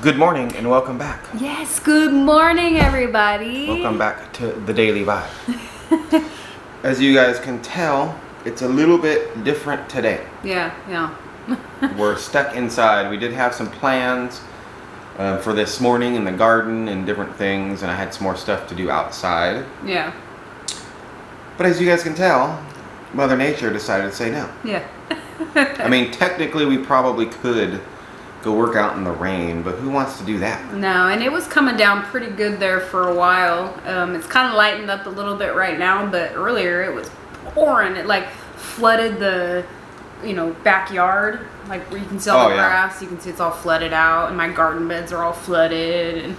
Good morning and welcome back. Yes, good morning, everybody. Welcome back to the Daily Vibe. As you guys can tell, it's a little bit different today. Yeah. We're stuck inside. We did have some plans for this morning in the garden and different things, and I had some more stuff to do outside. Yeah. But as you guys can tell, Mother Nature decided to say no. Yeah. I mean, technically we probably could go work out in the rain, but who wants to do that? No, and it was coming down pretty good there for a while. It's kind of lightened up a little bit right now, but earlier it was pouring. It like flooded the, backyard. Like where you can see all the grass, you can see it's all flooded out, and my garden beds are all flooded. And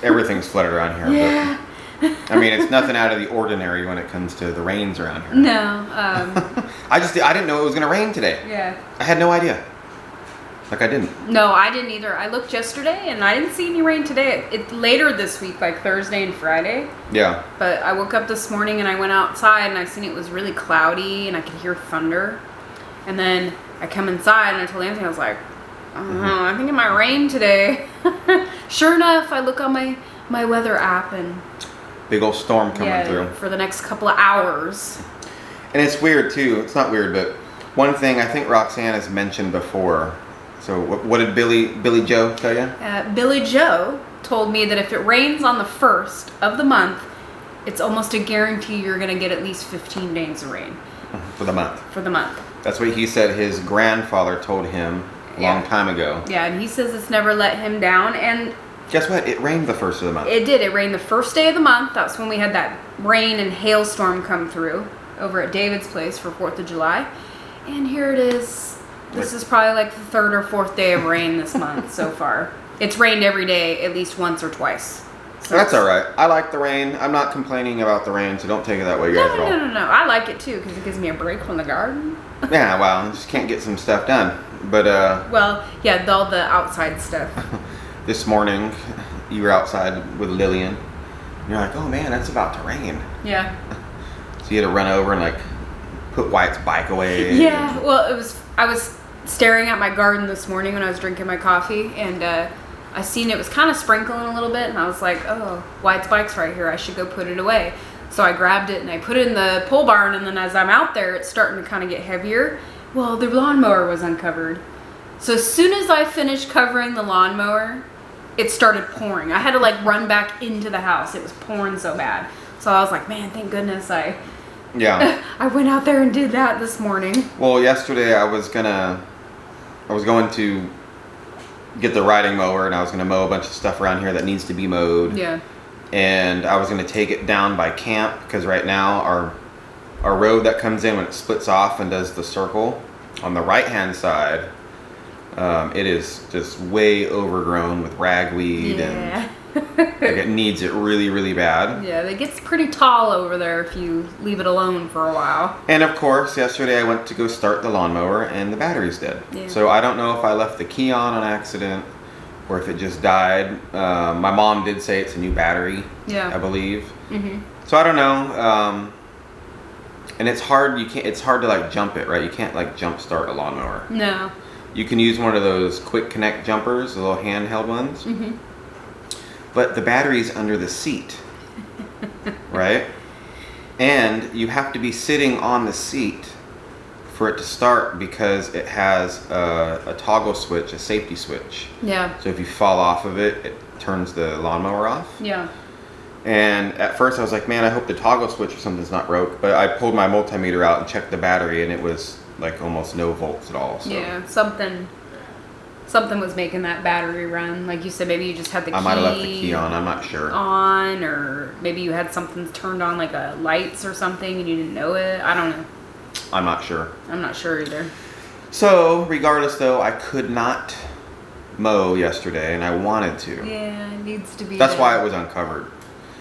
everything's flooded around here. Yeah. But, I mean, it's nothing out of the ordinary when it comes to the rains around here. No. I didn't know it was going to rain today. Yeah. I had no idea. Like I didn't. No, I didn't either. I looked yesterday and I didn't see any rain today. It later this week, like Thursday and Friday. Yeah. But I woke up this morning and I went outside and I seen it was really cloudy and I could hear thunder. And then I come inside and I told Anthony, I was like, I don't know, I think it might rain today. Sure enough, I look on my weather app and big old storm coming through. For the next couple of hours. And it's weird too. It's not weird, but one thing I think Roxanne has mentioned before. So what did Billy Joe tell you? Billy Joe told me that if it rains on the 1st of the month, it's almost a guarantee you're going to get at least 15 days of rain. For the month. For the month. That's what he said his grandfather told him a long time ago. Yeah, and he says it's never let him down. And guess what? It rained the 1st of the month. It did. It rained the first day of the month. That's when we had that rain and hailstorm come through over at David's place for 4th of July. And here it is. This is probably like the 3rd or 4th day of rain this month so far. It's rained every day at least once or twice. So that's all right. I like the rain. I'm not complaining about the rain, so don't take it that way, guys. No. I like it too because it gives me a break from the garden. Yeah, well, I just can't get some stuff done. But well, yeah, all the outside stuff. This morning, you were outside with Lillian. And you're like, oh man, that's about to rain. Yeah. So you had to run over and like put Wyatt's bike away. Yeah. Well, I was staring at my garden this morning when I was drinking my coffee, and I seen it was kind of sprinkling a little bit, and I was like, oh, Wyatt's bike's right here. I should go put it away. So I grabbed it and I put it in the pole barn, and then as I'm out there, it's starting to kind of get heavier. Well, the lawnmower was uncovered. So as soon as I finished covering the lawnmower, it started pouring. I had to like run back into the house. It was pouring so bad. So I was like, man, thank goodness I went out there and did that this morning. Well, yesterday I was going to get the riding mower, and I was going to mow a bunch of stuff around here that needs to be mowed. Yeah. And I was going to take it down by camp because right now our road that comes in when it splits off and does the circle on the right hand side, it is just way overgrown with ragweed and like it needs it really, really bad. Yeah, it gets pretty tall over there if you leave it alone for a while. And of course, yesterday I went to go start the lawnmower and the battery's dead. Yeah. So I don't know if I left the key on accident or if it just died. My mom did say it's a new battery, I believe. Mm-hmm. So I don't know. And it's hard. It's hard to like jump it, right? You can't like jump start a lawnmower. No. You can use one of those quick connect jumpers, the little handheld ones. Mm-hmm. But the battery's under the seat, right? And you have to be sitting on the seat for it to start because it has a toggle switch, a safety switch. Yeah. So if you fall off of it, it turns the lawnmower off. Yeah. And at first I was like, man, I hope the toggle switch or something's not broke. But I pulled my multimeter out and checked the battery, and it was like almost no volts at all. So. Yeah, something was making that battery run. Like you said, maybe you just had the key. I might have left the key on. I'm not sure. On, or maybe you had something turned on, like a lights or something, and you didn't know it. I don't know. I'm not sure. I'm not sure either. So, regardless, though, I could not mow yesterday, and I wanted to. Yeah, it needs to be. That's why it was uncovered.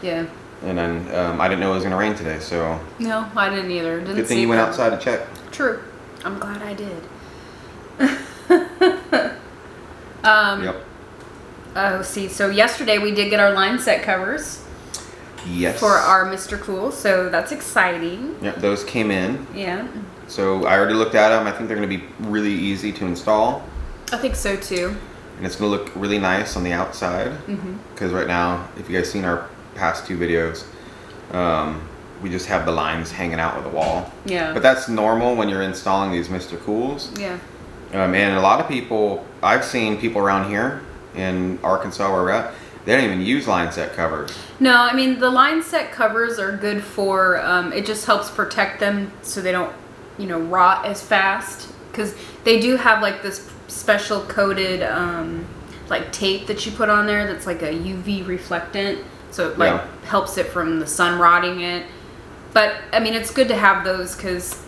Yeah. And then I didn't know it was going to rain today, so. No, I didn't either. Good thing you went outside to check. True. I'm glad I did. Yep. Oh, see. So yesterday we did get our line set covers. Yes. For our Mr. Cool, so that's exciting. Yep, those came in. Yeah. So I already looked at them. I think they're going to be really easy to install. I think so too. and it's going to look really nice on the outside. Because right now, if you guys seen our past 2 videos, we just have the lines hanging out of the wall. Yeah. But that's normal when you're installing these Mr. Cools. Yeah. And a lot of people, I've seen people around here in Arkansas where we're at, they don't even use line set covers. No, I mean, the line set covers are good for, it just helps protect them so they don't, rot as fast. Because they do have like this special coated, like tape that you put on there that's like a UV reflectant. So it like helps it from the sun rotting it. But, I mean, it's good to have those because,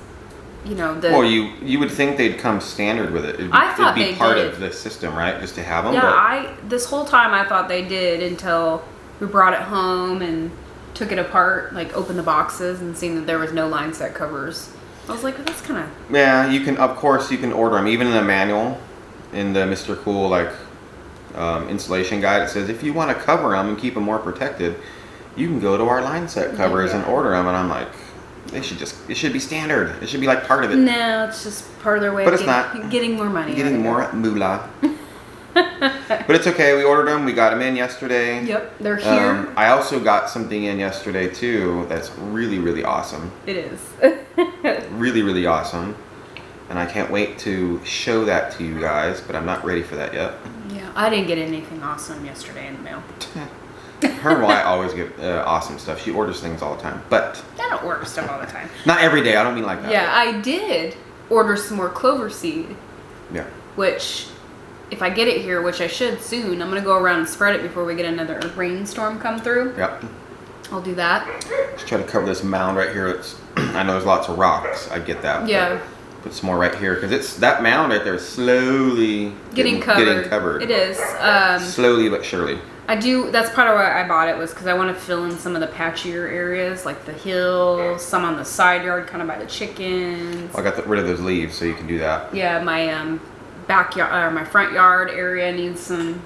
Well, you would think they'd come standard with it. It'd be part of the system, right? Just to have them. Yeah, this whole time I thought they did until we brought it home and took it apart, like opened the boxes and seen that there was no line set covers. I was like, well, that's kind of... Yeah, of course, you can order them. Even in the manual, in the Mr. Cool, installation guide, it says if you want to cover them and keep them more protected, you can go to our line set covers and order them. And I'm like, it should be standard. It should be like part of it. No, it's just part of their way of getting more money. Getting more moolah. But it's okay. We ordered them. We got them in yesterday. Yep, they're here. I also got something in yesterday too that's really, really awesome. It is. Really, really awesome. And I can't wait to show that to you guys, but I'm not ready for that yet. Yeah, I didn't get anything awesome yesterday in the mail. Her and I always get awesome stuff. She orders things all the time, but... I don't order stuff all the time. Not every day. I don't mean like that. Yeah, I did order some more clover seed. Yeah. Which, if I get it here, which I should soon, I'm going to go around and spread it before we get another rainstorm come through. Yep. I'll do that. Just try to cover this mound right here. I know there's lots of rocks. I get that. Yeah. Put some more right here because that mound right there is slowly getting covered. It is. Slowly but surely. That's part of why I bought it, was because I want to fill in some of the patchier areas, like the hills, some on the side yard, kind of by the chickens. I got rid of those leaves, so you can do that. Yeah, my backyard or my front yard area needs some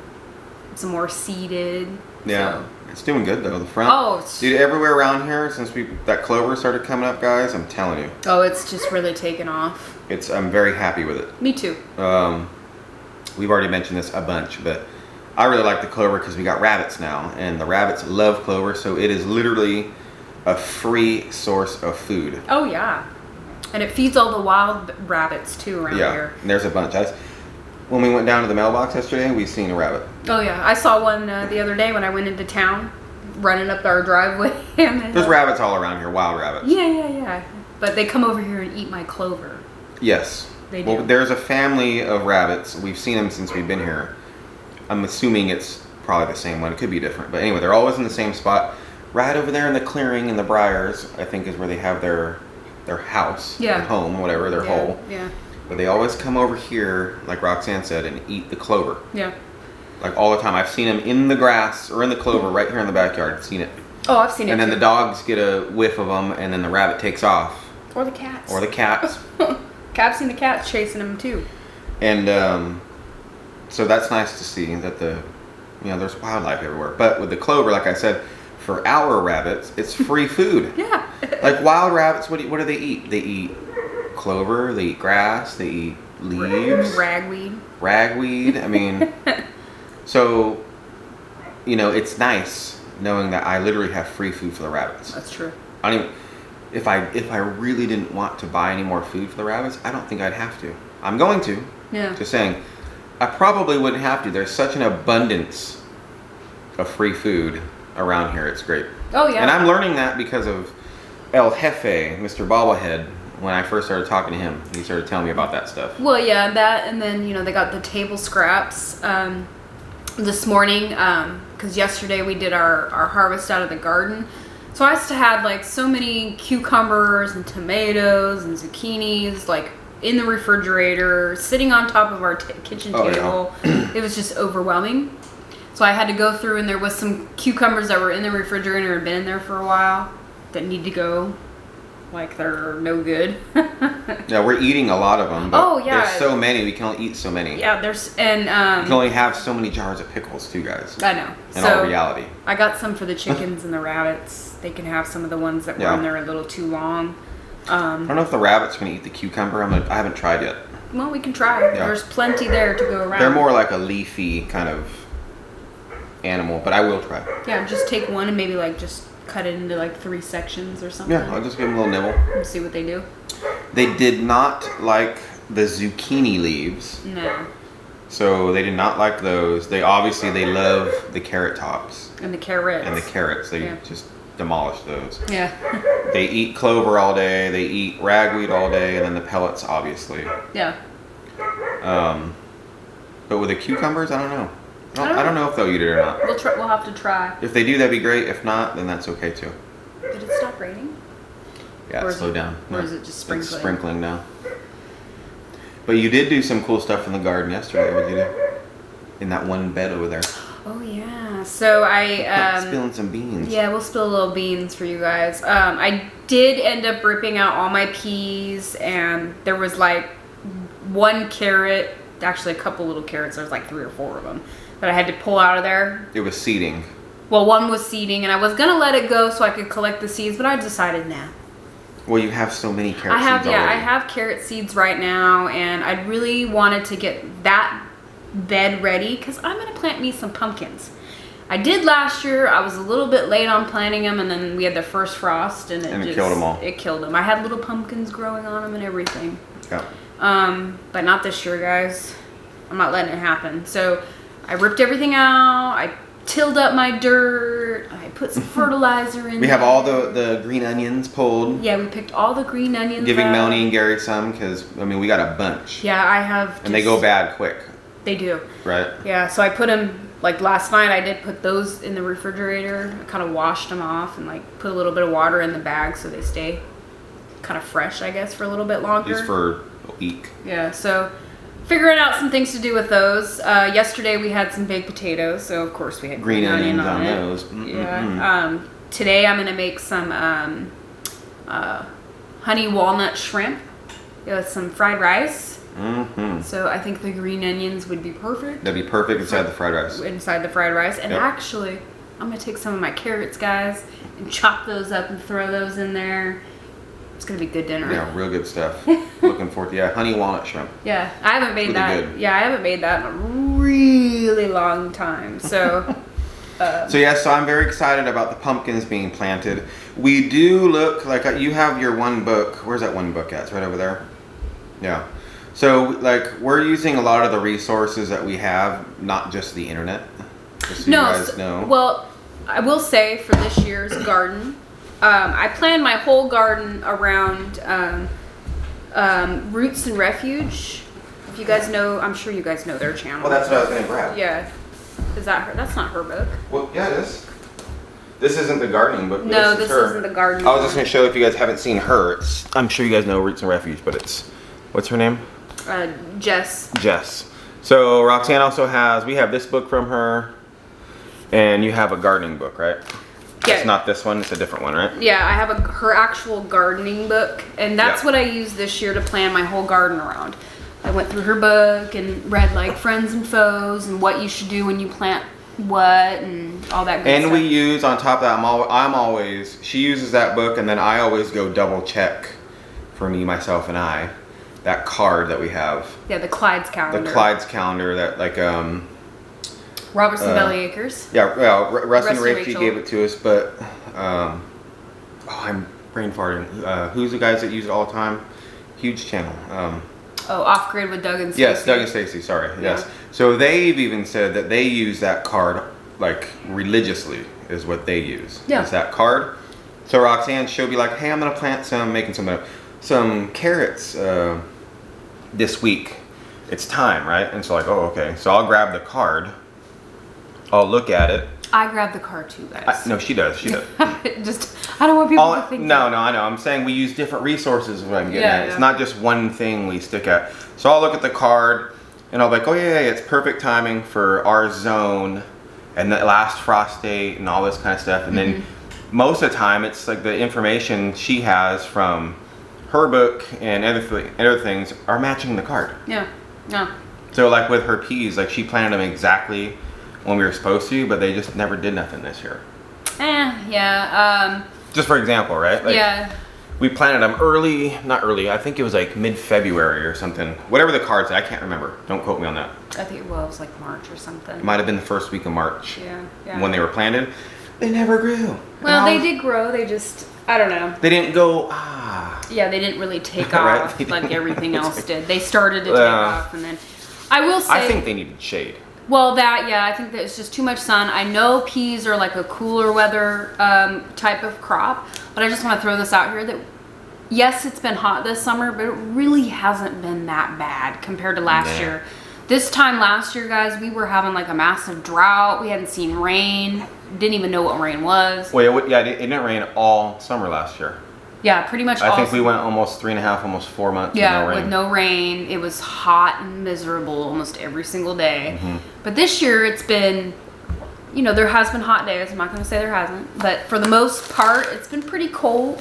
more seeded. Yeah, so. It's doing good though. The front. Oh, dude, everywhere around here since that clover started coming up, guys. I'm telling you. Oh, it's just really taken off. I'm very happy with it. Me too. We've already mentioned this a bunch, but I really like the clover because we got rabbits now, and the rabbits love clover, so it is literally a free source of food. Oh yeah, and it feeds all the wild rabbits too around here. And there's a bunch. When we went down to the mailbox yesterday, we seen a rabbit. Oh yeah, I saw one the other day when I went into town, running up our driveway. There's rabbits all around here, wild rabbits. Yeah. But they come over here and eat my clover. Yes. They do. Well, there's a family of rabbits. We've seen them since we've been here. I'm assuming it's probably the same one. It could be different. But anyway, they're always in the same spot. Right over there in the clearing in the briars, I think is where they have their house, their home, whatever, their hole. Yeah. But they always come over here, like Roxanne said, and eat the clover. Yeah. Like all the time. I've seen them in the grass or in the clover right here in the backyard. I've seen it. Oh, I've seen it. And then the dogs get a whiff of them, and then the rabbit takes off. Or the cats. I've seen the cats chasing them too. And so that's nice to see that there's wildlife everywhere. But with the clover, like I said, for our rabbits, it's free food. Yeah. Like wild rabbits, what do they eat? They eat clover, they eat grass, they eat leaves. Ragweed. I mean, so, it's nice knowing that I literally have free food for the rabbits. That's true. If I really didn't want to buy any more food for the rabbits, I don't think I'd have to. I'm going to. Yeah. Just saying. I probably wouldn't have to. There's such an abundance of free food around here. It's great. Oh, yeah. And I'm learning that because of El Jefe, Mr. Bobblehead. When I first started talking to him, he started telling me about that stuff. Well, yeah, that, and then, they got the table scraps this morning, because yesterday we did our harvest out of the garden. So I used to have, so many cucumbers and tomatoes and zucchinis, in the refrigerator, sitting on top of our kitchen table. Yeah. It was just overwhelming. So I had to go through, and there was some cucumbers that were in the refrigerator and had been in there for a while that need to go. They're no good. Yeah, we're eating a lot of them, but yeah. There's so many. We can only eat so many. Yeah, you can only have so many jars of pickles too, guys. I know. In all reality. I got some for the chickens and the rabbits. They can have some of the ones that were in there a little too long. I don't know if the rabbit's going to eat the cucumber. I haven't tried yet. well, we can try. Yeah. There's plenty there to go around. They're more like a leafy kind of animal, but I will try. Yeah, just take one and maybe like just cut it into like 3 sections or something. Yeah, I'll just give them a little nibble. And see what they do. They did not like the zucchini leaves. No. So they did not like those. They love the carrot tops. And the carrots. And the carrots. They just demolish those. Yeah. They eat clover all day. They eat ragweed all day, and then the pellets, obviously. Yeah. But with the cucumbers, I don't know. I don't know if they'll eat it or not. We'll have to try. If they do, that'd be great. If not, then that's okay too. Did it stop raining? Yeah, slow down. Or is it just sprinkling? It's sprinkling now. But you did do some cool stuff in the garden yesterday. What did you do? In that one bed over there. Oh yeah. So I spilling some beans. Yeah, we'll spill little beans for you guys. I did end up ripping out all my peas, and there was like 1 carrot, actually a couple little carrots. There was like 3 or 4 of them that I had to pull out of there. It was seeding. Well, one was seeding, and I was gonna let it go so I could collect the seeds, but I decided nah. Well, you have so many carrot seeds already. I have carrot seeds right now, and I really wanted to get that bed ready because I'm gonna plant me some pumpkins. I did last year. I was a little bit late on planting them, and then we had the first frost, and it killed them all. It killed them. I had little pumpkins growing on them and everything. Yeah. But not this year, guys. I'm not letting it happen. So I ripped everything out. I tilled up my dirt. I put some fertilizer in. We have all the green onions pulled. Yeah, we picked all the green onions. Giving out. Melanie and Gary some because we got a bunch. Yeah, I have. And they go bad quick. They do. Right. Yeah, so I put them, like last night I did put those in the refrigerator. I kind of washed them off and like put a little bit of water in the bag so they stay kind of fresh, I guess, for a little bit longer. Just for a week. Yeah, so figuring out some things to do with those. Yesterday we had some baked potatoes, so of course we had green onion on those. Yeah. Today I'm gonna make some honey walnut shrimp with some fried rice. So I think the green onions would be perfect. That'd be perfect inside the fried rice. Inside the fried rice. And actually, I'm going to take some of my carrots, guys, and chop those up and throw those in there. It's going to be good dinner. Yeah, real good stuff. Looking forward to honey walnut shrimp. Yeah, I haven't made really that. Good. Yeah, I haven't made that in a really long time. So So I'm very excited about the pumpkins being planted. We do look like you have your one book. Where's that one book at? It's right over there. Yeah. So like we're using a lot of the resources that we have, not just the internet. Just so you guys know. Well, I will say for this year's garden, I planned my whole garden around Roots and Refuge. If you guys know, I'm sure you guys know their channel. Well, that's what I was going to grab. Yeah. Is that her? That's not her book. Well, yeah, it is. This isn't the gardening book. No, this isn't the gardening book. I was just going to show if you guys haven't seen her. I'm sure you guys know Roots and Refuge, but it's, what's her name? Jess. Jess. So Roxanne also we have this book from her, and you have a gardening book, right? Yeah. It's not this one, it's a different one, right? Yeah, I have her actual gardening book, and that's what I used this year to plan my whole garden around. I went through her book and read like Friends and Foes and what you should do when you plant what and all that good stuff. And we use, on top of that, she uses that book, and then I always go double check for me, myself, and I. That card that we have. Yeah, the Clyde's calendar. The Clyde's calendar that Robertson Belly-Acres. Yeah, well, Russ and Rachel gave it to us, but I'm brain farting. Who's the guys that use it all the time? Huge channel. Off Grid with Doug and Stacey. Yes, Doug and Stacey. Sorry. Yeah. Yes. So they've even said that they use that card like religiously is what they use. Yeah. It's that card. So Roxanne, she'll be like, "Hey, I'm gonna plant making some carrots this week. It's time, right?" And so like, oh, okay. So I'll grab the card. I'll look at it. I grab the card too, guys. No, she does. She does. I don't want people to think. No, I know. I'm saying we use different resources. Is what I'm getting at. Yeah. It's not just one thing we stick at. So I'll look at the card, and I'll be like, oh yeah, it's perfect timing for our zone, and the last frost date, and all this kind of stuff. And then most of the time, it's like the information she has from her book and other things are matching the card. Yeah. So like with her peas, like she planted them exactly when we were supposed to, but they just never did nothing this year. Yeah. Just for example, right? Like, yeah. We planted them early, not early, I think it was like mid-February or something. Whatever the card said, I can't remember. Don't quote me on that. I think it was like March or something. It might have been the first week of March. Yeah. When they were planted. They never grew. Well, they did grow, they just, I don't know. They didn't go, Yeah, they didn't really take Right? off like everything else did. They started to take off, and then, I will say. I think they needed shade. Well, I think that it's just too much sun. I know peas are like a cooler weather type of crop, but I just want to throw this out here that, yes, it's been hot this summer, but it really hasn't been that bad compared to last year. This time last year, guys, we were having like a massive drought. We hadn't seen rain. Didn't even know what rain was. Well, it didn't rain all summer last year. Yeah, pretty much. I think we went almost 3.5, almost 4 months with no rain. It was hot and miserable almost every single day. But this year it's been, there has been hot days. I'm not going to say there hasn't, but for the most part, it's been pretty cool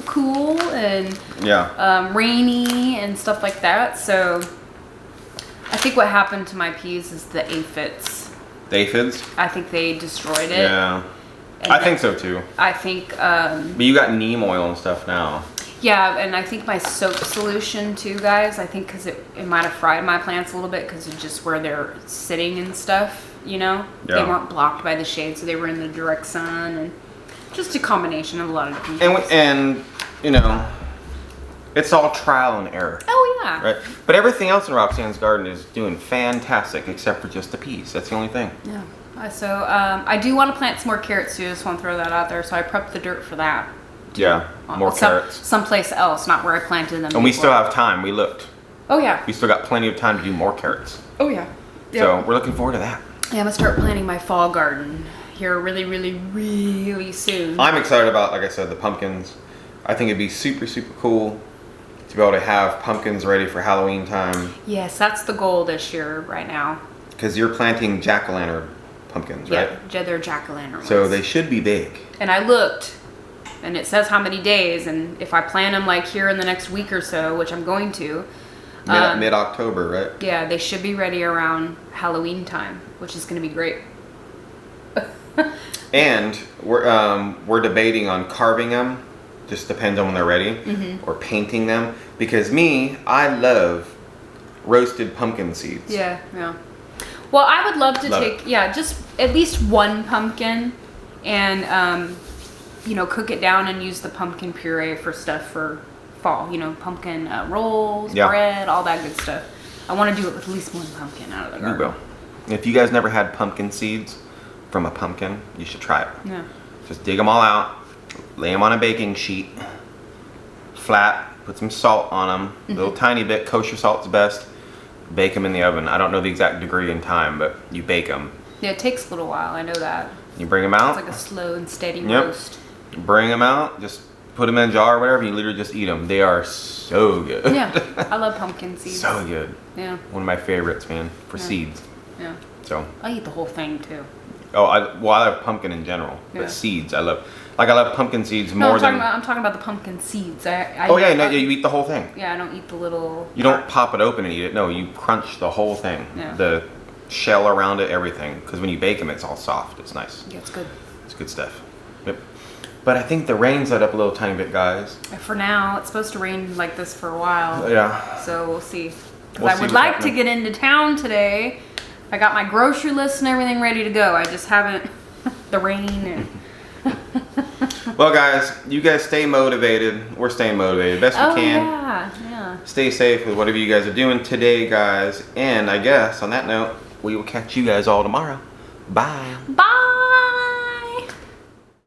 and rainy and stuff like that. So I think what happened to my peas is the aphids. The aphids? I think they destroyed it. Yeah. I think so too. I think. But you got neem oil and stuff now. Yeah, and I think my soap solution too, guys. I think because it might have fried my plants a little bit because of just where they're sitting and stuff. They weren't blocked by the shade, so they were in the direct sun, and just a combination of a lot of different things. And it's all trial and error. Oh yeah. Right. But everything else in Roxanne's garden is doing fantastic, except for just the peas. That's the only thing. Yeah. So I do want to plant some more carrots too. Just want to throw that out there. So I prepped the dirt for that. Yeah, more carrots. Someplace else, not where I planted them. And we still have time. We looked. Oh yeah. We still got plenty of time to do more carrots. Oh yeah. So we're looking forward to that. Yeah, I'm gonna start planting my fall garden here really, really, really soon. I'm excited about, like I said, the pumpkins. I think it'd be super, super cool to be able to have pumpkins ready for Halloween time. Yes, that's the goal this year right now. Because you're planting jack-o'-lantern pumpkins, right? Yeah, they're jack-o'-lantern. So they should be big. And I looked, and it says how many days, and if I plant them like here in the next week or so, which I'm going to. Mid-October, right? Yeah, they should be ready around Halloween time, which is going to be great. And we're debating on carving them. Just depends on when they're ready. Or painting them. Because I love roasted pumpkin seeds. Yeah. Well, I would love to take just at least one pumpkin and, cook it down and use the pumpkin puree for stuff for fall. Pumpkin rolls, bread, all that good stuff. I want to do it with at least one pumpkin out of the garden. You will. If you guys never had pumpkin seeds from a pumpkin, you should try it. Yeah. Just dig them all out, lay them on a baking sheet, flat, put some salt on them, a little tiny bit, kosher salt's best. Bake them in the oven. I don't know the exact degree and time, but you bake them. Yeah, it takes a little while. I know that. You bring them out. It's like a slow and steady roast. You bring them out. Just put them in a jar or whatever. You literally just eat them. They are so good. Yeah, I love pumpkin seeds. So good. Yeah. One of my favorites, man, for seeds. Yeah. So. I eat the whole thing too. Oh, I love pumpkin in general, but seeds I love. Like I love pumpkin seeds more than. I'm talking about the pumpkin seeds. You eat the whole thing. Yeah, I don't eat the little. You don't pop it open and eat it. No, you crunch the whole thing. Yeah. The shell around it, everything. Because when you bake them, it's all soft. It's nice. Yeah, it's good. It's good stuff. Yep. But I think the rain's let up a little tiny bit, guys. For now, it's supposed to rain like this for a while. Yeah. So we'll see. Because I would like to get into town today. I got my grocery list and everything ready to go. I just haven't. The rain and. Well, guys, you guys stay motivated. We're staying motivated best we can. Yeah. Stay safe with whatever you guys are doing today, guys. And I guess on that note, we will catch you guys all tomorrow. Bye. Bye.